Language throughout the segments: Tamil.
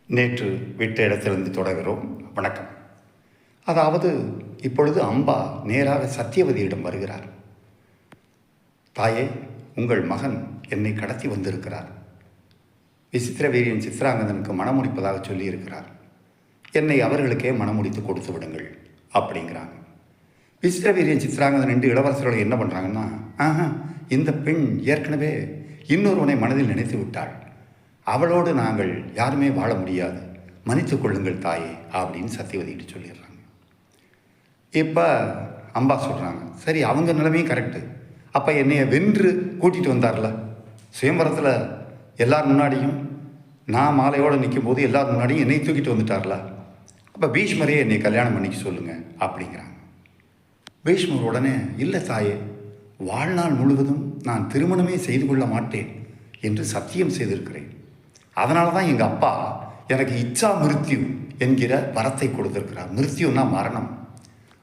நேற்று விட்ட இடத்திலிருந்து தொடர்கிறோம். வணக்கம். அதாவது இப்பொழுது அம்பா நேராக சத்தியவதியிடம் வருகிறார். தாயே, உங்கள் மகன் என்னை கடத்தி வந்திருக்கிறார். விசித்திர வீரியன் சித்ராங்கதனுக்கு மணமுடிப்பதாக சொல்லியிருக்கிறார். என்னை அவர்களுக்கே மணமுடித்து கொடுத்து விடுங்கள் அப்படிங்கிறாங்க. விசித்திர வீரியன் சித்ராங்கதன் என்று இளவரசர்கள் என்ன பண்ணுறாங்கன்னா, இந்த பெண் ஏற்கனவே இன்னொருவனை மனதில் நினைத்து விட்டாள், அவளோடு நாங்கள் யாருமே வாழ முடியாது, மன்னித்து கொள்ளுங்கள் தாயே அப்படின்னு சத்தியவதிட்டு சொல்லிடுறாங்க. இப்போ அம்பா சொல்கிறாங்க, சரி அவங்க நிலைமையும் கரெக்டு. அப்போ என்னைய வென்று கூட்டிகிட்டு வந்தார்ல, சுயம்பரத்தில் எல்லார் முன்னாடியும் நான் மாலையோடு நிற்கும் போது எல்லார் முன்னாடியும் என்னை தூக்கிட்டு வந்துட்டார்ல, அப்போ பீஷ்மரே என்னை கல்யாணம் பண்ணிக்க சொல்லுங்கள் அப்படிங்கிறாங்க. பீஷ்மர் உடனே, இல்லை தாயே, வாழ்நாள் முழுவதும் நான் திருமணமே செய்து கொள்ள மாட்டேன் என்று சத்தியம் செய்திருக்கிறேன். அதனால தான் எங்கள் அப்பா எனக்கு இச்சா மிருத்யு என்கிற வரத்தை கொடுத்துருக்கிறார். மிருத்யுன்னா மரணம்.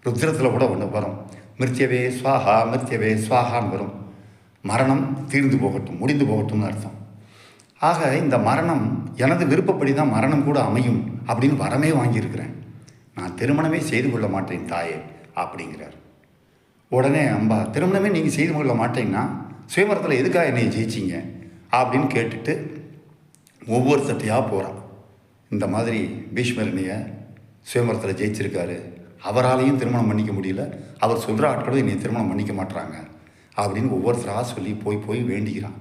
ருத்ரத்தில் கூட ஒன்று வரும், மிருத்யவே ஸ்வாஹா மிருத்யவே ஸ்வாஹான்னு வரும். மரணம் தீர்ந்து போகட்டும், முடிந்து போகட்டும்னு அர்த்தம். ஆக இந்த மரணம் எனது விருப்பப்படி தான் மரணம் கூட அமையும் அப்படின்னு வரமே வாங்கியிருக்கிறேன். நான் திருமணமே செய்து கொள்ள மாட்டேன் தாயே அப்படிங்கிறார். உடனே அம்பா, திருமணமே நீங்கள் செய்து கொள்ள மாட்டேங்கன்னா சுயமரத்தில் எதுக்காக என்னை ஜெயிச்சிங்க அப்படின்னு கேட்டுட்டு ஒவ்வொரு சட்டையாக போகிறான். இந்த மாதிரி பீஷ்மர் என்னைய சுயமரத்தில் ஜெயிச்சிருக்காரு, அவராலையும் திருமணம் பண்ணிக்க முடியல, அவர் சொல்கிற ஆட்களும் என்னை திருமணம் பண்ணிக்க மாட்டுறாங்க அப்படின்னு ஒவ்வொருத்தராக சொல்லி போய் வேண்டிக்கிறான்.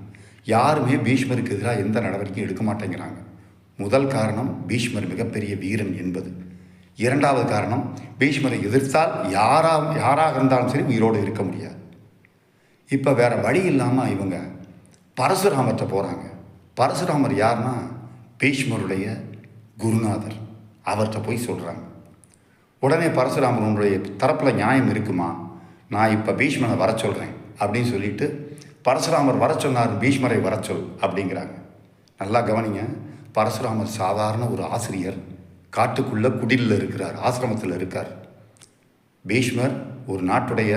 யாருமே பீஷ்மருக்கு எதிராக எந்த நடவடிக்கையும் எடுக்க மாட்டேங்கிறாங்க. முதல் காரணம், பீஷ்மர் மிகப்பெரிய வீரன் என்பது. இரண்டாவது காரணம், பீஷ்மரை எதிர்த்தால் யாராக இருந்தாலும் சரி உயிரோடு இருக்க முடியாது. இப்போ வேறு வழி இல்லாமல் இவங்க பரசுராமர்கிட்ட போகிறாங்க. பரசுராமர் யாருன்னா பீஷ்மருடைய குருநாதர். அவர்கிட்ட போய் சொல்கிறாங்க. உடனே பரசுராமருடைய தரப்பில் நியாயம் இருக்குமா, நான் இப்போ பீஷ்மரை வர சொல்கிறேன் அப்படின்னு சொல்லிட்டு பரசுராமர் வர சொன்னார், பீஷ்மரை வர சொல் அப்படிங்கிறாங்க. நல்லா கவனிங்க, பரசுராமர் சாதாரண ஒரு ஆசிரியர், காட்டுக்குள்ளே குடிலில் இருக்கிறார், ஆசிரமத்தில் இருக்கார். பீஷ்மர் ஒரு நாட்டுடைய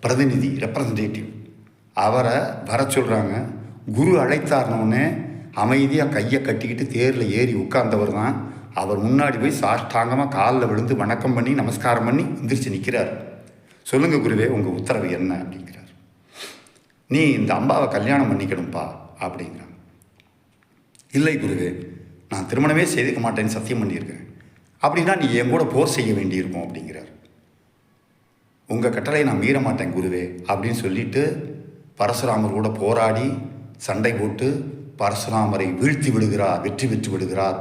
பிரதிநிதி, ரெப்ரசன்டேட்டிவ். அவரை வர சொல்கிறாங்க. குரு அழைத்தார்னோடனே அமைதியாக கையை கட்டிக்கிட்டு தேரில் ஏறி உட்கார்ந்தவர் தான். அவர் முன்னாடி போய் சாஷ்டாங்கமாக காலில் விழுந்து வணக்கம் பண்ணி நமஸ்காரம் பண்ணி எந்திரிச்சு நிற்கிறார். சொல்லுங்கள் குருவே, உங்கள் உத்தரவு என்ன அப்படிங்கிறார். நீ இந்த அம்பாவை கல்யாணம் பண்ணிக்கணும்ப்பா அப்படிங்கிறாங்க. இல்லை குருவே, நான் திருமணமே செய்துக்க மாட்டேன்னு சத்தியம் பண்ணியிருக்கேன். அப்படின்னா நீ என் கூட போர் செய்ய வேண்டியிருக்கும் அப்படிங்கிறார். உங்கள் கட்டளை நான் மீற மாட்டேன் குருவே அப்படின்னு சொல்லிட்டு பரசுராமர் கூட போராடி சண்டை போட்டு பரசுராமரை வீழ்த்தி விடுகிறார், வெற்றி பெற்று விடுகிறார்.